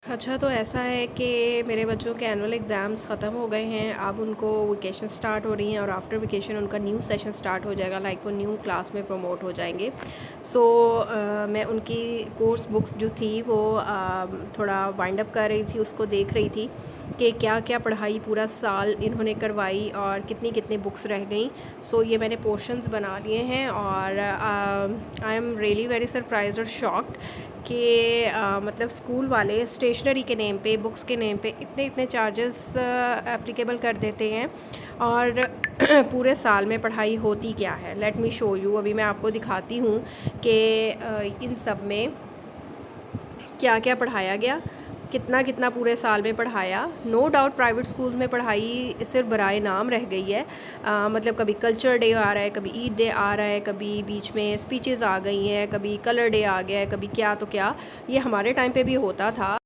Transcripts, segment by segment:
अच्छा, तो ऐसा है कि मेरे बच्चों के एनुअल एग्ज़ाम्स ख़त्म हो गए हैं। अब उनको वेकेशन स्टार्ट हो रही हैं और आफ्टर वेकेशन उनका न्यू सेशन स्टार्ट हो जाएगा, लाइक वो न्यू क्लास में प्रमोट हो जाएंगे। सो मैं उनकी कोर्स बुक्स जो थी वो थोड़ा वाइंड अप कर रही थी, उसको देख रही थी कि क्या क्या पढ़ाई पूरा साल इन्होंने करवाई और कितनी कितनी बुक्स रह गई। सो ये मैंने पोर्शंस बना लिए हैं और I am really very surprised और शॉक्ड कि मतलब स्कूल वाले स्टेशनरी के नेम पे, बुक्स के नेम पे इतने इतने चार्जेस एप्लीकेबल कर देते हैं। और पूरे साल में पढ़ाई होती क्या है, लेट मी शो यू। अभी मैं आपको दिखाती हूँ कि इन सब में क्या क्या पढ़ाया गया, कितना कितना पूरे साल में पढ़ाया। नो डाउट प्राइवेट स्कूल में पढ़ाई सिर्फ बराए नाम रह गई है। मतलब कभी कल्चर डे आ रहा है, कभी ईद डे आ रहा है, कभी बीच में स्पीचेस आ गई हैं, कभी कलर डे आ गया है, कभी क्या तो क्या। ये हमारे टाइम पे भी होता था,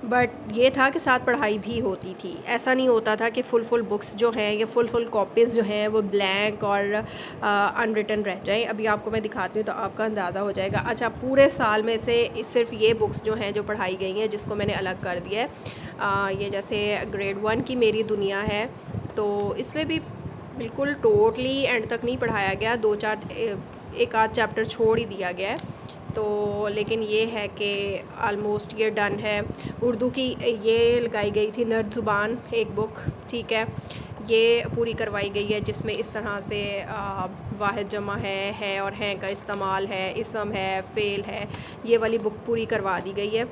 बट ये था कि साथ पढ़ाई भी होती थी। ऐसा नहीं होता था कि फुल बुक्स जो हैं या फुल कॉपीज़ जो हैं वो ब्लैंक और अनरिटन रह जाएं। अभी आपको मैं दिखाती हूँ तो आपका अंदाज़ा हो जाएगा। अच्छा, पूरे साल में से सिर्फ ये बुक्स जो हैं जो पढ़ाई गई हैं, जिसको मैंने अलग कर दिया है, ये जैसे ग्रेड 1 की मेरी दुनिया है, तो इसमें भी बिल्कुल टोटली एंड तक नहीं पढ़ाया गया, दो चार एक आध चैप्टर छोड़ ही दिया गया है। तो लेकिन ये है कि आलमोस्ट ये डन है। उर्दू की ये लगाई गई थी नर्द ज़ुबान एक बुक, ठीक है, ये पूरी करवाई गई है, जिसमें इस तरह से वाहिद जमा है और हैं का इस्तेमाल है, इसम है, फ़ेल है, ये वाली बुक पूरी करवा दी गई है।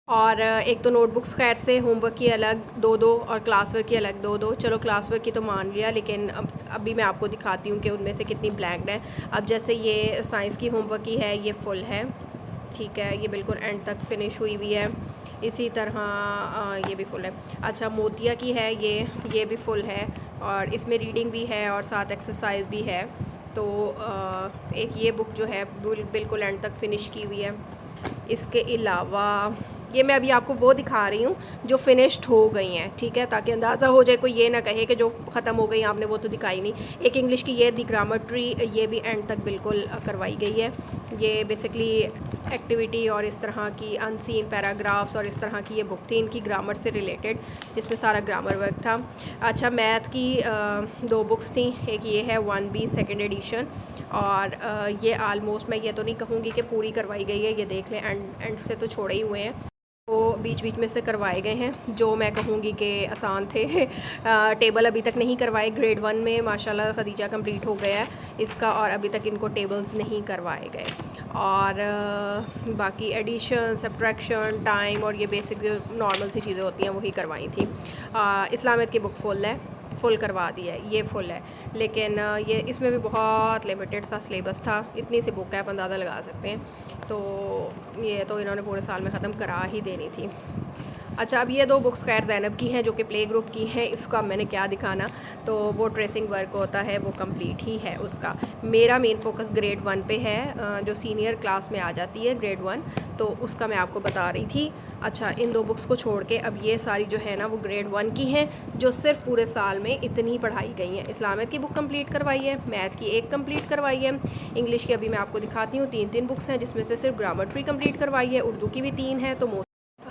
और एक तो नोटबुक्स खैर से होमवर्क की अलग दो दो और क्लास वर्क की अलग दो दो। चलो क्लास वर्क की तो मान लिया, लेकिन अब अभी मैं आपको दिखाती हूँ कि उनमें से कितनी ब्लैंक हैं। अब जैसे ये साइंस की होमवर्क की है, ये फुल है, ठीक है, ये बिल्कुल एंड तक फिनिश हुई हुई है। इसी तरह ये भी फुल है। अच्छा, मोतिया की है, ये भी फुल है और इसमें रीडिंग भी है और साथ एक्सरसाइज भी है। तो एक ये बुक जो है बिल्कुल एंड तक फिनिश की हुई है। इसके अलावा ये मैं अभी आपको वो दिखा रही हूँ जो फिनिश्ड हो गई हैं, ठीक है, ताकि अंदाज़ा हो जाए, कोई ये ना कहे कि जो ख़त्म हो गई आपने वो तो दिखाई नहीं। एक इंग्लिश की ये दी ग्रामर ट्री, ये भी एंड तक बिल्कुल करवाई गई है। ये बेसिकली एक्टिविटी और इस तरह की अनसीन पैराग्राफ्स और इस तरह की ये बुक थी इनकी ग्रामर से रिलेटेड, जिसमें सारा ग्रामर वर्क था। अच्छा, मैथ की दो बुक्स थी, एक ये है 1B सेकेंड एडिशन और ये आलमोस्ट मैं ये तो नहीं कहूँगी कि पूरी करवाई गई है, ये देख लें एंड से तो छोड़े ही हुए हैं, वो बीच बीच में से करवाए गए हैं जो मैं कहूँगी कि आसान थे। टेबल अभी तक नहीं करवाए, ग्रेड 1 में माशाल्लाह खदीजा कंप्लीट हो गया है इसका और अभी तक इनको टेबल्स नहीं करवाए गए। और बाकी एडिशन, सब्ट्रैक्शन, टाइम और ये बेसिक जो नॉर्मल सी चीज़ें होती हैं वही करवाई थी। इस्लामियत की बुक फुल करवा दी है, ये फुल है, लेकिन ये इसमें भी बहुत लिमिटेड सा सिलेबस था। इतनी सी बुक है, आप अंदाज़ा लगा सकते हैं। तो ये तो इन्होंने पूरे साल में ख़त्म करा ही देनी थी। अच्छा, अब ये दो बुक्स खैर ज़ैनब की हैं जो कि प्ले ग्रुप की हैं, इसका मैंने क्या दिखाना, तो वो ट्रेसिंग वर्क होता है वो कंप्लीट ही है उसका। मेरा मेन फोकस ग्रेड 1 पे है, जो सीनियर क्लास में आ जाती है ग्रेड 1, तो उसका मैं आपको बता रही थी। अच्छा, इन दो बुक्स को छोड़ के अब ये सारी जो है ना वो ग्रेड 1 की हैं, जो सिर्फ पूरे साल में इतनी पढ़ाई गई हैं। इस्लामियत की बुक कंप्लीट करवाई है, मैथ की एक कंप्लीट करवाई है, इंग्लिश की अभी मैं आपको दिखाती हूँ, तीन बुक्स हैं जिसमें से सिर्फ ग्रामर ट्री कंप्लीट करवाई है, उर्दू की भी 3 है,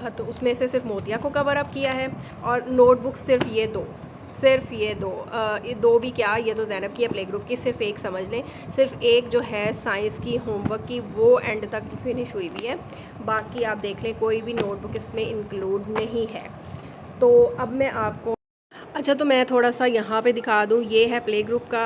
तो उसमें से सिर्फ मोतिया को कवर अप किया है। और नोटबुक्स सिर्फ ये दो भी क्या, ये तो ज़ैनब की है प्ले ग्रुप की, सिर्फ एक समझ लें, सिर्फ एक जो है साइंस की होमवर्क की वो एंड तक फिनिश हुई हुई है। बाकी आप देख लें कोई भी नोटबुक इसमें इंक्लूड नहीं है। तो अब मैं आपको, अच्छा, तो मैं थोड़ा सा यहाँ पे दिखा दूँ, ये है प्ले ग्रुप का।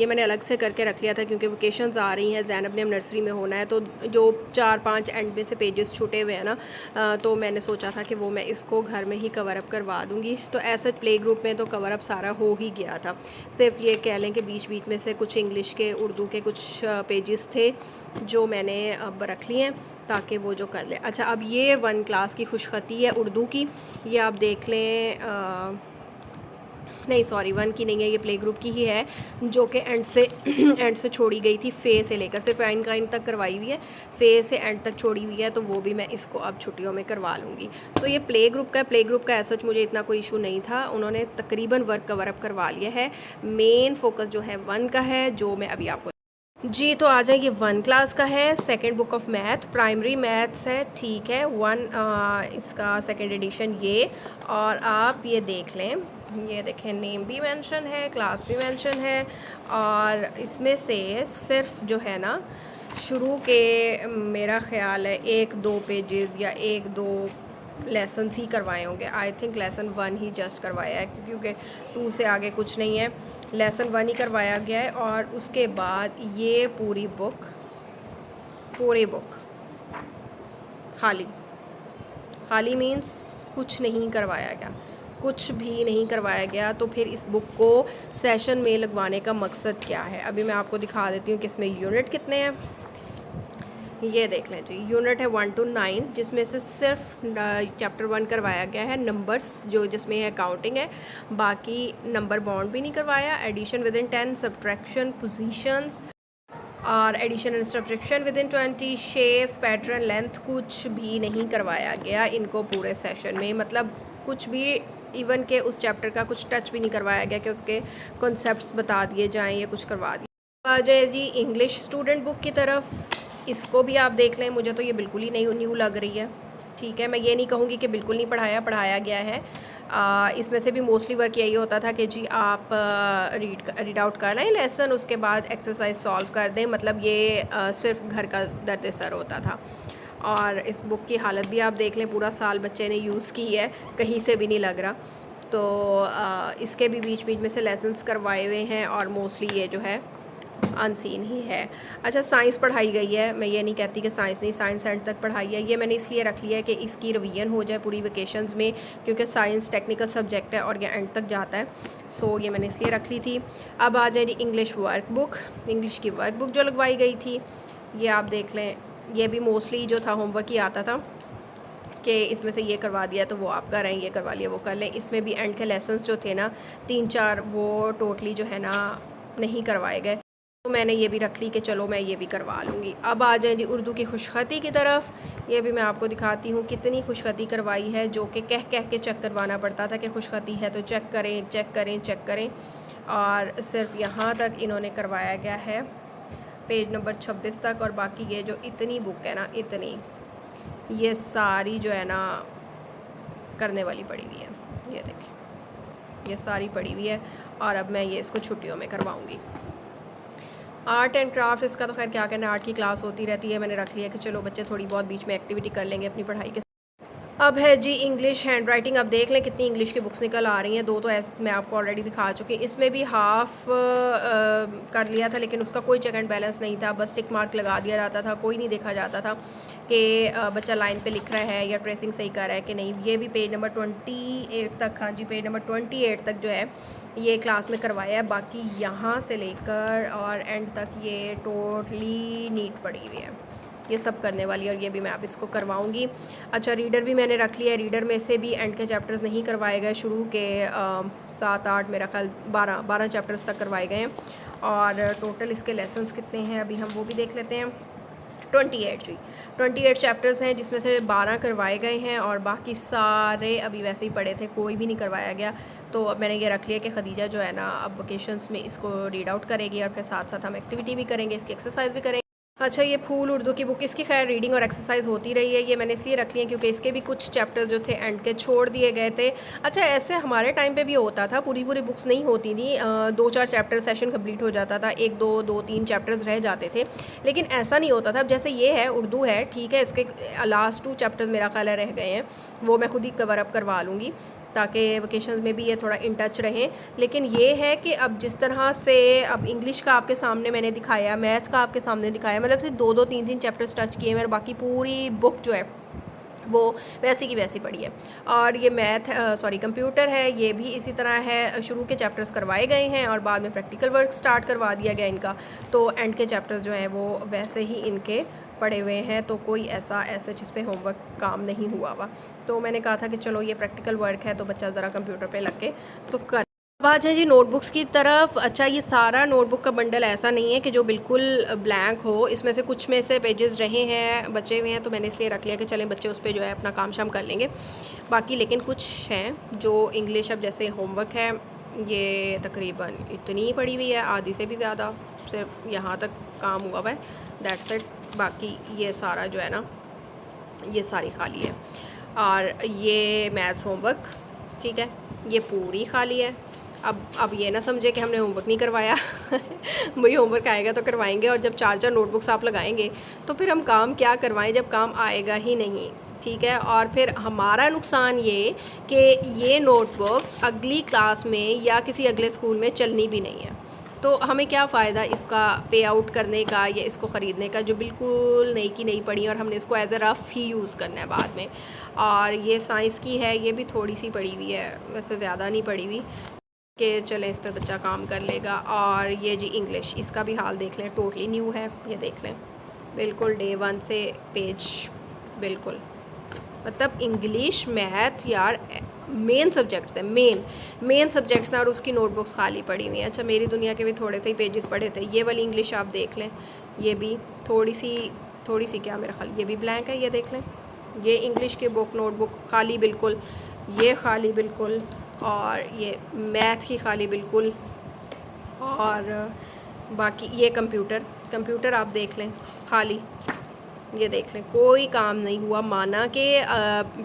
ये मैंने अलग से करके रख लिया था क्योंकि वोकेशंस आ रही हैं, ज़ैनब ने अब नर्सरी में होना है, तो जो 4-5 एंड में से पेजेस छूटे हुए हैं ना, तो मैंने सोचा था कि वो मैं इसको घर में ही कवर अप करवा दूँगी। तो ऐसे प्ले ग्रुप में तो कवर अप सारा हो ही गया था, सिर्फ ये कह लें कि बीच बीच में से कुछ इंग्लिश के, उर्दू के कुछ पेजेस थे जो मैंने अब रख लिए हैं ताकि वो जो कर ले। अच्छा, अब ये 1 क्लास की खुशखती है उर्दू की, ये आप देख लें, नहीं सॉरी 1 की नहीं है, ये प्ले ग्रुप की ही है, जो कि एंड से एंड से छोड़ी गई थी, फे से लेकर सिर्फ आइन का इन तक करवाई हुई है, फे से एंड तक छोड़ी हुई है, तो वो भी मैं इसको अब छुट्टियों में करवा लूँगी। तो ये प्ले ग्रुप का ऐसा मुझे इतना कोई इशू नहीं था, उन्होंने तकरीबन वर्क कवर अप करवा लिया है। मेन फोकस जो है 1 का है, जो मैं अभी आपको जी, तो आ जाए, ये 1 क्लास का है, second book of math, primary maths है, ठीक है। 1 इसका सेकंड एडिशन ये। और आप ये देख लें, ये देखें, नेम भी मेंशन है, क्लास भी मेंशन है। और इसमें से सिर्फ जो है ना, शुरू के मेरा ख़्याल है 1-2 पेजेस या 1-2 लेसन्स ही करवाए होंगे। I think lesson 1 he just करवाया है, क्योंकि 2 से आगे कुछ नहीं है। लेसन 1 ही करवाया गया है। और उसके बाद ये पूरी बुक खाली खाली मीन्स कुछ नहीं करवाया गया, कुछ भी नहीं करवाया गया। तो फिर इस बुक को सेशन में लगवाने का मकसद क्या है? अभी मैं आपको दिखा देती हूँ कि इसमें यूनिट कितने हैं। ये देख लें जी, यूनिट है 1 to 9, जिसमें से सिर्फ चैप्टर 1 करवाया गया है, नंबर्स जो जिसमें है काउंटिंग है। बाकी नंबर बॉन्ड भी नहीं करवाया, addition within 10, subtraction, positions और addition and subtraction within 20, shapes, pattern, length, कुछ भी नहीं करवाया गया इनको पूरे सेशन में। मतलब कुछ भी, इवन के उस चैप्टर का कुछ टच भी नहीं करवाया गया कि उसके कॉन्सेप्ट्स बता दिए जाएँ या कुछ करवा दिए। आ जाए जी इंग्लिश स्टूडेंट बुक की तरफ, इसको भी आप देख लें। मुझे तो ये बिल्कुल ही न्यू लग रही है, ठीक है। मैं ये नहीं कहूँगी कि बिल्कुल नहीं पढ़ाया गया है। इसमें से भी मोस्टली वर्क यही होता था कि जी आप रीड आउट कर लें लेसन, उसके बाद एक्सरसाइज सॉल्व कर दें। मतलब ये सिर्फ घर का दर्द सर होता था। और इस बुक की हालत भी आप देख लें, पूरा साल बच्चे ने यूज़ की है, कहीं से भी नहीं लग रहा। तो इसके भी बीच बीच में से लेसन्स करवाए हुए हैं और मोस्टली ये जो है अनसीन ही है। अच्छा, साइंस पढ़ाई गई है, मैं ये नहीं कहती कि साइंस नहीं, साइंस एंड तक पढ़ाई है। ये मैंने इसलिए रख लिया है कि इसकी रिवीजन हो जाए पूरी वेकेशंस में, क्योंकि साइंस टेक्निकल सब्जेक्ट है और ये एंड तक जाता है। सो ये मैंने इसलिए रख ली थी। अब आ जाए इंग्लिश वर्क बुक, इंग्लिश की वर्क बुक जो लगवाई गई थी, ये आप देख लें। ये भी मोस्टली जो था होमवर्क ही आता था कि इसमें से ये करवा दिया तो वो आप कर रहे हैं, ये करवा लिया वो कर लें। इसमें भी एंड के लेसन्स जो थे ना 3-4, वो टोटली जो है ना नहीं करवाए गए। तो मैंने ये भी रख ली कि चलो मैं ये भी करवा लूँगी। अब आ जाए जी उर्दू की खुशखती की तरफ। ये भी मैं आपको दिखाती हूँ कितनी खुशखती करवाई है, जो कि कह के चेक करवाना पड़ता था कि खुशखती है तो चेक करें चेक करें चेक करें। और सिर्फ यहाँ तक इन्होंने करवाया गया है, पेज नंबर 26 तक। और बाकी ये जो इतनी बुक है ना, इतनी, ये सारी जो है ना करने वाली पड़ी हुई है। ये देखिए, ये सारी पड़ी हुई है। और अब मैं ये इसको छुट्टियों में करवाऊँगी। आर्ट एंड क्राफ्ट, इसका तो खैर क्या कहना, आर्ट की क्लास होती रहती है। मैंने रख लिया कि चलो बच्चे थोड़ी बहुत बीच में एक्टिविटी कर लेंगे अपनी पढ़ाई के। अब है जी इंग्लिश हैंड राइटिंग। अब देख लें कितनी इंग्लिश की बुक्स निकल आ रही हैं। 2 तो ऐसे मैं आपको ऑलरेडी दिखा चुकी। इसमें भी हाफ़ कर लिया था, लेकिन उसका कोई चेक एंड बैलेंस नहीं था, बस टिक मार्क लगा दिया जाता था, कोई नहीं देखा जाता था कि बच्चा लाइन पे लिख रहा है या ट्रेसिंग सही कर रहा है कि नहीं। ये भी पेज नंबर 28 तक, हाँ जी पेज नंबर 28 तक जो है ये क्लास में करवाया है। बाकी यहाँ से लेकर और एंड तक ये टोटली नीट पड़ी हुई है, ये सब करने वाली है। और ये भी मैं अब इसको करवाऊँगी। अच्छा, रीडर भी मैंने रख लिया है। रीडर में से भी एंड के चैप्टर्स नहीं करवाए गए, शुरू के 7-8 मेरा ख्याल 12 चैप्टर्स तक करवाए गए हैं। और टोटल इसके लेसन्स कितने हैं अभी हम वो भी देख लेते हैं। 28 जी, 28 चैप्टर्स हैं, जिसमें से 12 करवाए गए हैं और बाकी सारे अभी वैसे ही पड़े थे, कोई भी नहीं करवाया गया। तो अब मैंने ये रख लिया कि खदीजा जो है ना अब वेकेशंस में इसको रीड आउट करेगी और फिर साथ साथ हम एक्टिविटी भी करेंगे, इसकी एक्सरसाइज भी करेंगे। अच्छा, ये फूल उर्दू की बुक, इसकी खैर रीडिंग और एक्सरसाइज होती रही है। ये मैंने इसलिए रख लिया क्योंकि इसके भी कुछ चैप्टर जो थे एंड के छोड़ दिए गए थे। अच्छा, ऐसे हमारे टाइम पे भी होता था, पूरी बुक्स नहीं होती थी, 2-4 चैप्टर सेशन कंप्लीट हो जाता था, 1-2-2-3 चैप्टर्स रह जाते थे। लेकिन ऐसा नहीं होता था। अब जैसे ये है उर्दू है, ठीक है, इसके लास्ट 2 चैप्टर्स मेरा ख्याल है रह गए हैं, वो मैं खुद ही कवर अप करवा लूँगी ताकि वेकेशन में भी ये थोड़ा इन टच रहें। लेकिन ये है कि अब जिस तरह से अब इंग्लिश का आपके सामने मैंने दिखाया, मैथ का आपके सामने दिखाया, मतलब सिर्फ 2-2 3-3 चैप्टर्स टच किए हैं और बाकी पूरी बुक जो है वो वैसी की वैसी पड़ी है। और ये कंप्यूटर है, ये भी इसी तरह है, शुरू के चैप्टर्स करवाए गए हैं और बाद में प्रैक्टिकल वर्क स्टार्ट करवा दिया गया इनका। तो एंड के चैप्टर्स जो हैं वो वैसे ही इनके पड़े हुए हैं, तो कोई ऐसा जिस पे होमवर्क काम नहीं हुआ हुआ। तो मैंने कहा था कि चलो ये प्रैक्टिकल वर्क है तो बच्चा ज़रा कंप्यूटर पे लग के तो कर। अब आ जाए जी नोटबुक्स की तरफ। अच्छा, ये सारा नोटबुक का बंडल ऐसा नहीं है कि जो बिल्कुल ब्लैंक हो, इसमें से कुछ में से पेजेस रहे हैं, बचे हुए हैं, तो मैंने इसलिए रख लिया कि चलें बच्चे उस पर जो है अपना काम शाम कर लेंगे। बाकी लेकिन कुछ हैं जो इंग्लिश, अब जैसे होमवर्क है, ये तकरीबन इतनी पड़ी हुई है, आधी से भी ज़्यादा, सिर्फ यहाँ तक काम हुआ हुआ है, दैट्स इट। बाकी ये सारा जो है ना, ये सारी खाली है। और ये मैथ्स होमवर्क, ठीक है, ये पूरी खाली है। अब ये ना समझे कि हमने होमवर्क नहीं करवाया वही होमवर्क आएगा तो करवाएंगे, और जब 4-4 नोटबुक्स आप लगाएंगे तो फिर हम काम क्या करवाएं जब काम आएगा ही नहीं, ठीक है। और फिर हमारा नुकसान ये कि ये नोटबुक्स अगली क्लास में या किसी अगले स्कूल में चलनी भी नहीं है, तो हमें क्या फ़ायदा इसका पे आउट करने का या इसको ख़रीदने का, जो बिल्कुल नई की नई पड़ी और हमने इसको as a rough he use करना है बाद में। और ये साइंस की है, ये भी थोड़ी सी पड़ी हुई है, वैसे ज़्यादा नहीं पड़ी हुई कि चलें इस पे बच्चा काम कर लेगा। और ये जी इंग्लिश, इसका भी हाल देख लें, टोटली न्यू है, ये देख लें, बिल्कुल डे 1 से पेज, बिल्कुल मतलब इंग्लिश मैथ यार मेन सब्जेक्ट्स हैं, मेन सब्जेक्ट्स हैं, और उसकी नोटबुक्स खाली पड़ी हुई हैं। अच्छा, मेरी दुनिया के भी थोड़े से ही पेजेस पढ़े थे, ये वाली इंग्लिश आप देख लें, ये भी थोड़ी सी क्या मेरा ख्याल, ये भी ब्लैंक है, ये देख लें, ये इंग्लिश की बुक नोटबुक खाली बिल्कुल, ये खाली बिल्कुल, और ये मैथ की खाली बिल्कुल। और बाकी ये कंप्यूटर आप देख लें खाली, ये देख लें, कोई काम नहीं हुआ। माना कि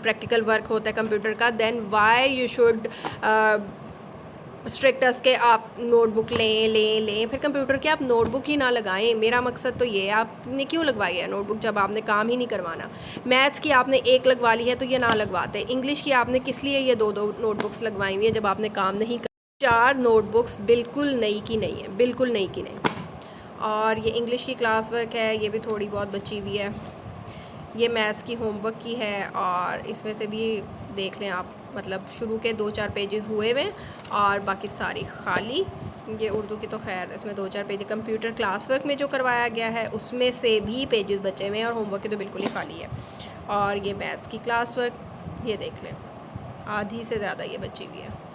प्रैक्टिकल वर्क होता है कंप्यूटर का, देन वाई यू शुड स्ट्रिक्टस के आप नोटबुक लें, फिर कंप्यूटर के आप नोटबुक ही ना लगाएं। मेरा मकसद तो ये है, आपने क्यों लगवाई है नोटबुक जब आपने काम ही नहीं करवाना। मैथ्स की आपने एक लगवा ली है तो ये ना लगवाते। इंग्लिश की आपने किस लिए ये 2-2 नोटबुक्स लगवाई हुई है जब आपने काम नहीं कर। 4 नोटबुक्स बिल्कुल नई की नहीं है, बिल्कुल नई की नहीं। और ये इंग्लिश की क्लास वर्क है, ये भी थोड़ी बहुत बची हुई है। ये मैथ्स की होमवर्क की है, और इसमें से भी देख लें आप, मतलब शुरू के 2-4 पेजेस हुए हुए और बाकी सारी खाली। ये उर्दू की तो खैर इसमें 2-4 पेज, कंप्यूटर क्लास वर्क में जो करवाया गया है उसमें से भी पेजेस बचे हुए हैं, और होमवर्क की तो बिल्कुल ही खाली है। और ये मैथ्स की क्लास वर्क, ये देख लें, आधी से ज़्यादा ये बची हुई है।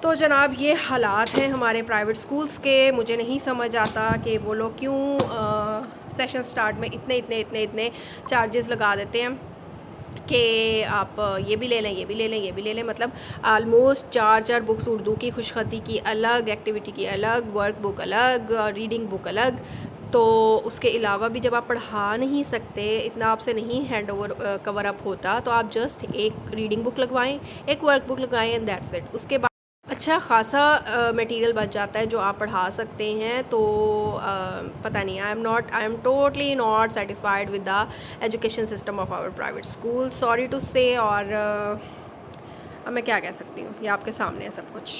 तो जनाब ये हालात हैं हमारे प्राइवेट स्कूल्स के। मुझे नहीं समझ आता कि वो लोग क्यों सेशन स्टार्ट में इतने चार्जेस लगा देते हैं कि आप ये भी ले लें, ये भी ले लें, ये भी ले लें। मतलब आलमोस्ट 4-4 बुक्स उर्दू की, खुशखती की अलग, एक्टिविटी की अलग, वर्क बुक अलग, रीडिंग बुक अलग। तो उसके अलावा भी जब आप पढ़ा नहीं सकते, इतना आपसे नहीं हैंड ओवर कवर अप होता, तो आप जस्ट एक रीडिंग बुक लगवाएं, एक वर्क बुक लगाएं, एंड दैट्स इट। उसके बाद अच्छा खासा मटेरियल बच जाता है जो आप पढ़ा सकते हैं। तो पता नहीं, I am totally not satisfied with the education system of our private school, sorry to say. और अब मैं क्या कह सकती हूँ, ये आपके सामने है सब कुछ।